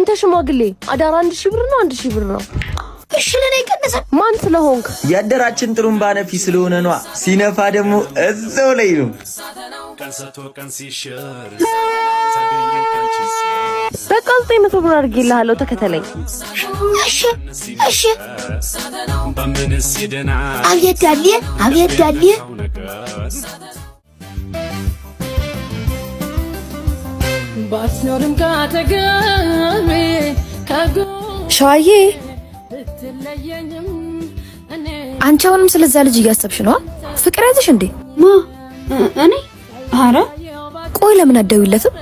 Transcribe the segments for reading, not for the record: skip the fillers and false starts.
አንተ ሽማግሌ አዳር 1000 ብር ነው 1000 ብር ነው። እሺ ለኔ ቀነሰ ማን ስለሆንክ? ያደራችን ጥሩምባ ነፊ ስለሆነ ነው። ሲነፋ ደግሞ እዛው ላይ ነው። በቃ 900 ብር አድርጌልሃለሁ ተከተለኝ። እሺ አቤት ዳሌ ባስኖርም ካተገሜ ሻዬ አንቺ አሁንም ስለዛ ልጅ እያሰብሽ ነው? ፍቅር ያዘሽ እንዴ? እኔ አረ ቆይ ለምን አትደውይለትም?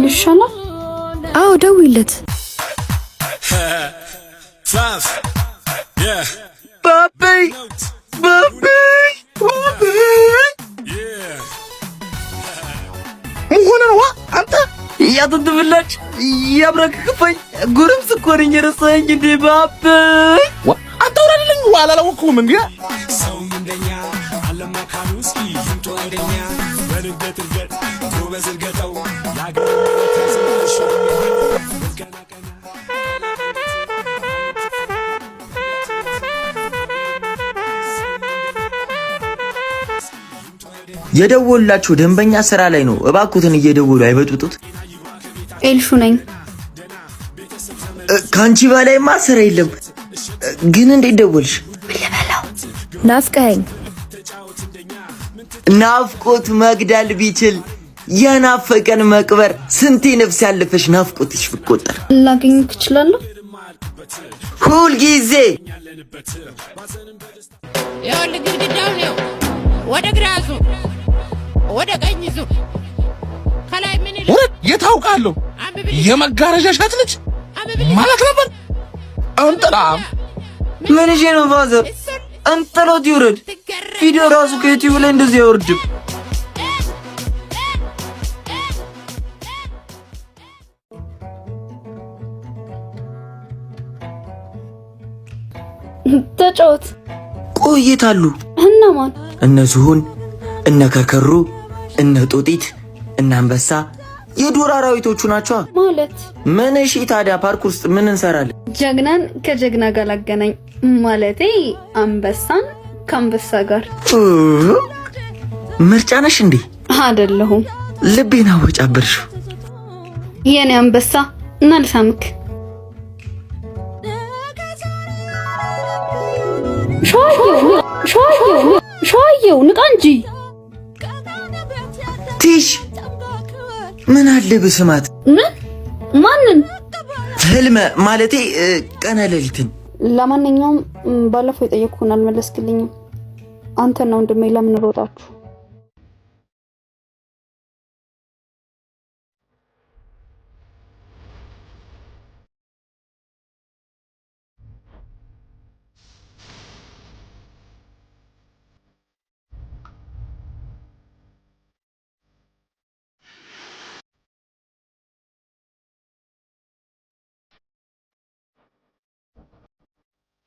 ይሻላል። አዎ ደውይለት። ሆነዋ አንተ ያትትብላች ያብረክክፈኝ ጉርም ስኮርኝ ረሳኝ እንዴ ባብ አንተ ወራልኝ ዋላ ለወኩም እንዴ ሰው እንደኛ አለማካኑስ ይንቶ አይደኛ በልበት ልበት ጎበዝ ልገጠው ያገኘው የደወላችሁ ደንበኛ ስራ ላይ ነው። እባክዎትን እየደወሉ አይበጡት። ኤልሹ ነኝ። ካንቺ በላይማ ስራ የለም። ግን እንዴት ደወልሽ? ናፍቀኸኝ። ናፍቆት መግደል ቢችል የናፈቀን መቅበር ስንቴ ነፍስ ያለፈሽ ናፍቆትሽ ብቆጠር ላገኝክ እችላለሁ ሁል ጊዜ ያው ለግድግዳው ነው ወደ ግራሱ ወደ ቀኝሱ ከላይ ምን ይላል? የታውቃለሁ የመጋረጃ ሻት ልጅ ማለት ነበር። አንተላም ምን እሺ ነው ፋዘር አንተሎት ይውረድ። ቪዲዮ ራሱ ከዩቲዩብ ላይ እንደዚህ አይወርድም። ተጫወት። ቆይታሉ እነማን? እነ ዝሆን፣ እነ ከርከሮ፣ እነ ጦጢት፣ እነ አንበሳ የዱር አራዊቶቹ ናቸው ማለት። ምን እሺ ታዲያ ፓርክ ውስጥ ምን እንሰራለን? ጀግናን ከጀግና ጋር ላገናኝ ማለቴ አንበሳን ከአንበሳ ጋር። ምርጫ ነሽ እንዴ? አይደለሁም። ልቤን አወጫበርሽው የኔ አንበሳ እና ልሳምክ። ሻየው ንቃ እንጂ ቲሽ ምን አለ በስማት ምን ማንን ህልመ ማለቴ ቀነ ሌሊትን። ለማንኛውም ባለፈው የጠየቅኩህን አልመለስክልኝም። አንተ ነው ወንድሜ ለምን ሮጣችሁ?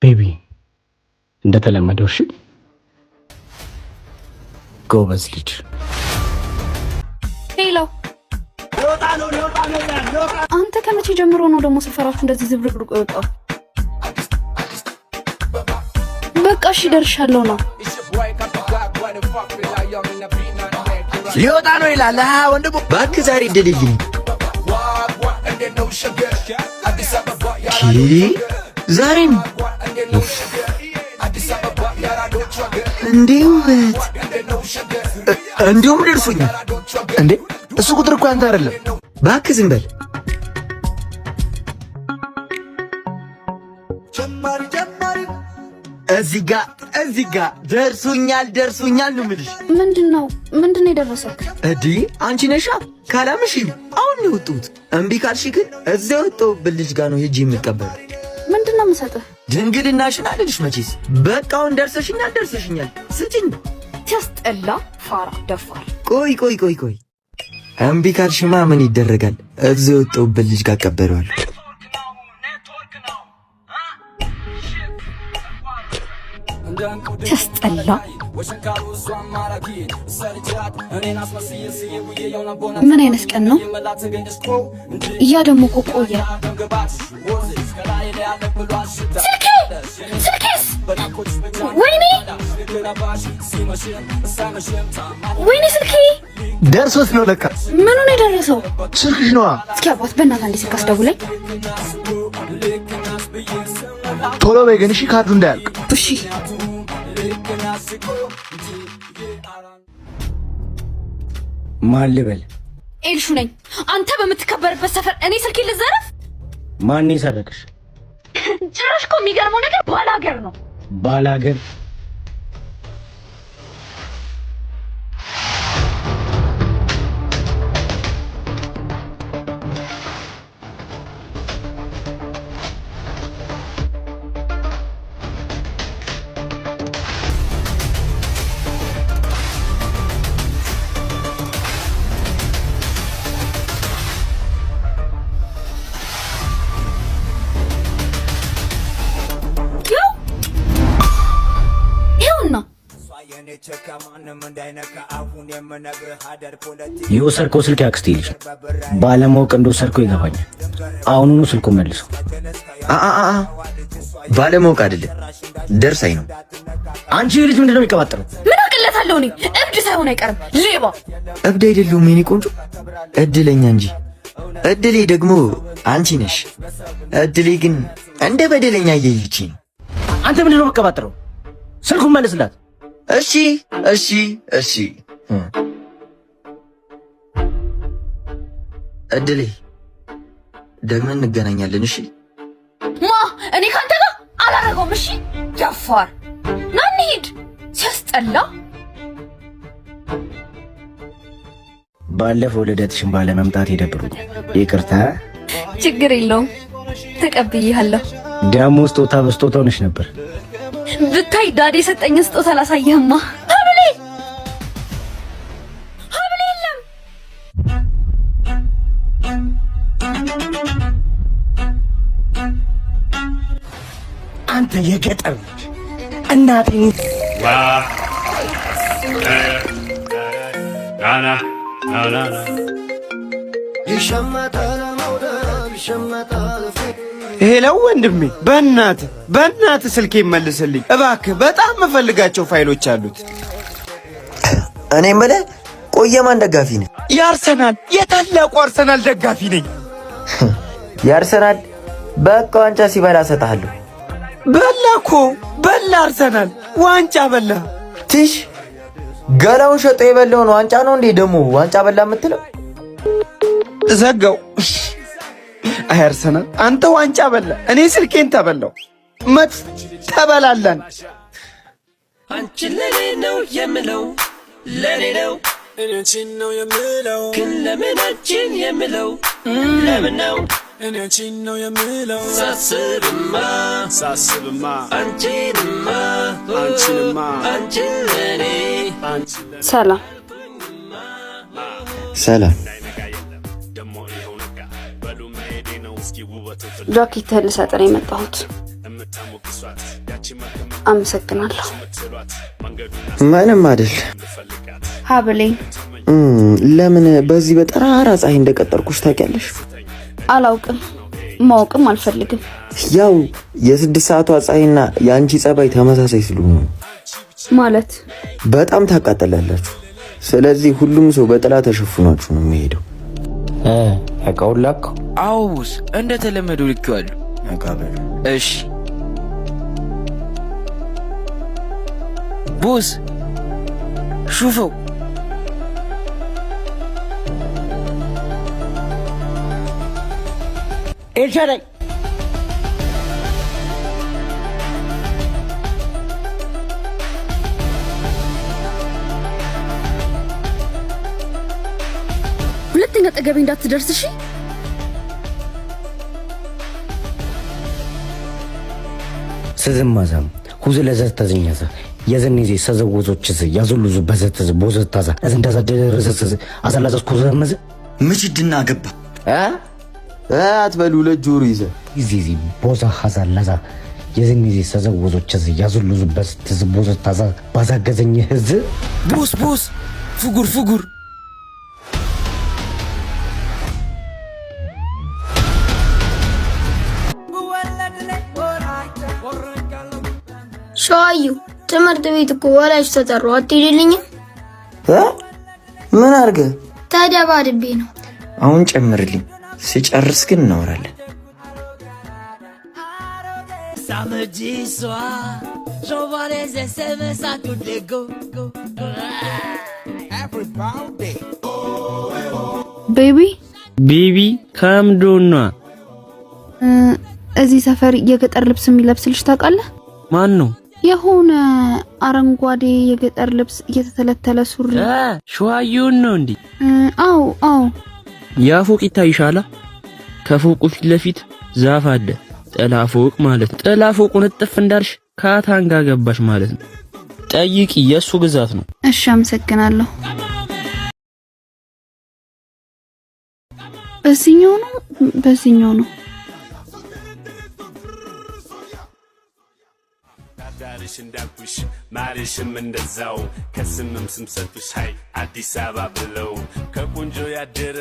ቤቢ እንደተለመደው እሺ። ጎበዝ ልጅ። ሄሎ አንተ ከመቼ ጀምሮ ነው ደግሞ ሰፈራችሁ እንደዚህ ዝብርቅርቅ የወጣው? በቃ እሺ ደርሻለሁ ነው። ሊወጣ ነው ይላል ወንድሙ። እባክህ ዛሬ ደልልኝ። ዛሬም እንዴ ውበት እንዲሁም ደርሶኛል። እንዴ እሱ ቁጥር እኮ አንተ አይደለም። እባክህ ዝም በል። እዚህ ጋ ደርሶኛል ነው የምልሽ። ምንድነው የደረሰክ? እዲ አንቺ ነሻ ካላምሽ አሁን ነው የወጡት። እምቢ ካልሽ ግን እዚያው የወጣሁበት ልጅ ጋር ነው ሄጄ የምቀበለው። ምንድነው የምሰጥህ? ድንግልናሽን አልልሽ መቼስ። በቃ አሁን ደርሰሽኛል ስጭኝ። ሲያስጠላ ፋራ ደፋር። ቆይ እምቢ ካልሽማ ምን ይደረጋል? እዚያው የወጣሁበት ልጅ ጋር ቀበለዋለሁ። ሲያስጠላ ምን አይነት ቀን ነው? ያ ደግሞ እኮ ቆየ። ስልኬስ! ወይኔ ስልኬ ደርሶት ነው ለካ። ምኑ ነው የደረሰው? ስልክሽ ነዋ። እስኪ አባት በእናትህ አንዴ ስልክ አስደውለኝ። ቶሎ በይ ግን እሺ፣ ካርዱ እንዳያልቅ። እሺ ማን ልበል? ኤልሹ ነኝ። አንተ በምትከበርበት ሰፈር እኔ ስልኬን ልዘረፍ? ማን ይሰረቅሽ? ጭራሽ እኮ የሚገርመው ነገር ባላገር ነው። ባላገር? የወሰድከው ስልክ አክስቴ ልጅ ባለማወቅ እንደወሰድከው ይገባኛል። አሁኑኑ ስልኩን መልሰው። ባለማወቅ አይደለም ደርሳኝ ነው። አንቺ ልጅ ምንድነው የሚቀባጥረው? ምን አቅለታለሁ እኔ? እብድ ሳይሆን አይቀርም ሌባ። እብድ አይደለሁም የኔ ቆንጆ፣ እድለኛ እንጂ። እድሌ ደግሞ አንቺ ነሽ። እድሌ ግን እንደ በደለኛ እየይቺ። አንተ ምንድነው የምትቀባጥረው? ስልኩን መልስላት። እሺ እሺ እሺ። እድሌ ደግመን እንገናኛለን። እሺ ማ እኔ ካንተ ጋር አላረገውም። እሺ ጃፋር ና እንሂድ። ሲያስጠላ። ባለፈው ልደትሽን ባለመምጣት ይደብሩኛል። ይቅርታ። ችግር የለውም ተቀብዬሃለሁ። ደሞ ስጦታ በስጦታ ሆነሽ ነበር። ብታይ ዳዴ የሰጠኝ ስጦታ አላሳየህማ። ሀብሌ የለም። አንተ የገጠር ልጅ እናቴ ሄለው ወንድሜ፣ በእናትህ ስልኬ መልስልኝ እባክህ። በጣም የምፈልጋቸው ፋይሎች አሉት። እኔ የምልህ ቆየማን ደጋፊ ነህ? የአርሰናል የታላቁ አርሰናል ደጋፊ ነኝ። የአርሰናል በቃ ዋንጫ ሲበላ እሰጥሃለሁ። በላ አርሰናል ዋንጫ በላ። ትሽ ገላውን ሸጦ የበላውን ዋንጫ ነው እንዴ ደግሞ ዋንጫ በላ የምትለው? ዘጋው። አይ አርሰናል አንተ ዋንጫ በላ፣ እኔ ስልኬን ተበላው። መት ተበላላን። አንቺ ለኔ ነው የምለው ለኔ ነው እኔን ነው የምለው ግን ለምን አንቺን የምለው ለምን ነው እኔን ነው የምለው ሳስብማ አንቺንማ አንቺን ለኔ ሰላም ሰላም። ጃኬትህን ልሰጥ ነው የመጣሁት። አመሰግናለሁ። ምንም አይደል። ሀብሌ ለምን በዚህ በጠራራ ፀሐይ እንደቀጠርኩሽ ታውቂያለሽ? አላውቅም፣ ማወቅም አልፈልግም። ያው የ6 ሰዓቷ ፀሐይና የአንቺ ጸባይ ተመሳሳይ ስለሆነ ማለት በጣም ታቃጥላላችሁ። ስለዚህ ሁሉም ሰው በጥላ ተሸፍኗችሁ ነው የሚሄደው። እቃውን ላክ። አዎ ቦስ፣ እንደተለመደው ልኬዋለሁ። አቃበሉ። እሺ ቦስ፣ ሹፈው። ኤልሻዳይ ሁለተኛ ጠገቤ እንዳትደርስ እሺ? ስዝማዛም ሁዝ ለዘት ተዝኛዛ የዘኔዜ ሰዘወዞችስ ያዘሉዙ በዘተዝ ቦዘታዛ እንደዛ ደረሰስ አሰላዛስ ኮዘመዘ ምችድና ገባ አትበሉ ለጆሮ ይዘ ዚዚ ቦዛ ሐዛላዛ የዘን ጊዜ ሰዘወዞች ያዙሉዙበት ትዝቦዞ ታዛ ባዛገዘኝ ህዝብ ቦስ ቦስ ፍጉር ሸዋዩ ትምህርት ቤት እኮ ወላጅ ተጠሩ አትሄድልኝም? ምን አርገ? ተደባድቤ ነው። አሁን ጨምርልኝ፣ ሲጨርስ ግን እናወራለን። Samedi soir, j'envoie les SMS à toutes les go. ቤቢ ከምዶና እዚህ ሰፈር የገጠር ልብስ የሚለብስ ልጅ ታውቃለህ? ማን ነው? የሆነ አረንጓዴ የገጠር ልብስ እየተተለተለ ሱሪ። ሸዋዩን ነው እንዴ? አዎ። ያ ፎቅ ይታይሻላ? ከፎቁ ፊት ለፊት ዛፍ አለ። ጥላ ፎቅ ማለት ነው። ጥላ ፎቁን እጥፍ እንዳልሽ ካታንጋ ገባሽ ማለት ነው። ጠይቂ፣ የሱ ግዛት ነው። እሺ፣ አመሰግናለሁ። በዚህኛው ነው። ዳርሽ እንዳልኩሽ ማርሽም እንደዛው ከስምም ስም ሰጡሽ ሃይ አዲስ አበባ ብለው ከቆንጆ ያደረ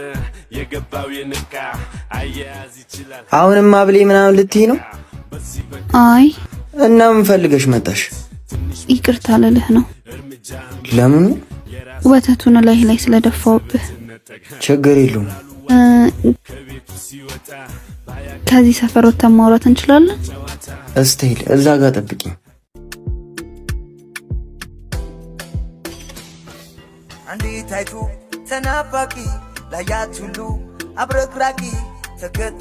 የገባው የነቃ አያያዝ ይችላል። አሁንም አብሌ ምናምን ልትይ ነው? አይ እና ምን ፈልገሽ መጣሽ? ይቅርታ ልልህ ነው። ለምን? ወተቱን ላይ ስለደፋውብህ። ችግር የለውም። ከዚህ ሰፈር ወጥተን ማውራት እንችላለን? እስቴል እዛ ጋር ጠብቂኝ። አንዲት አይቱ ተናፋቂ ላያት ሁሉ አብረቅራቂ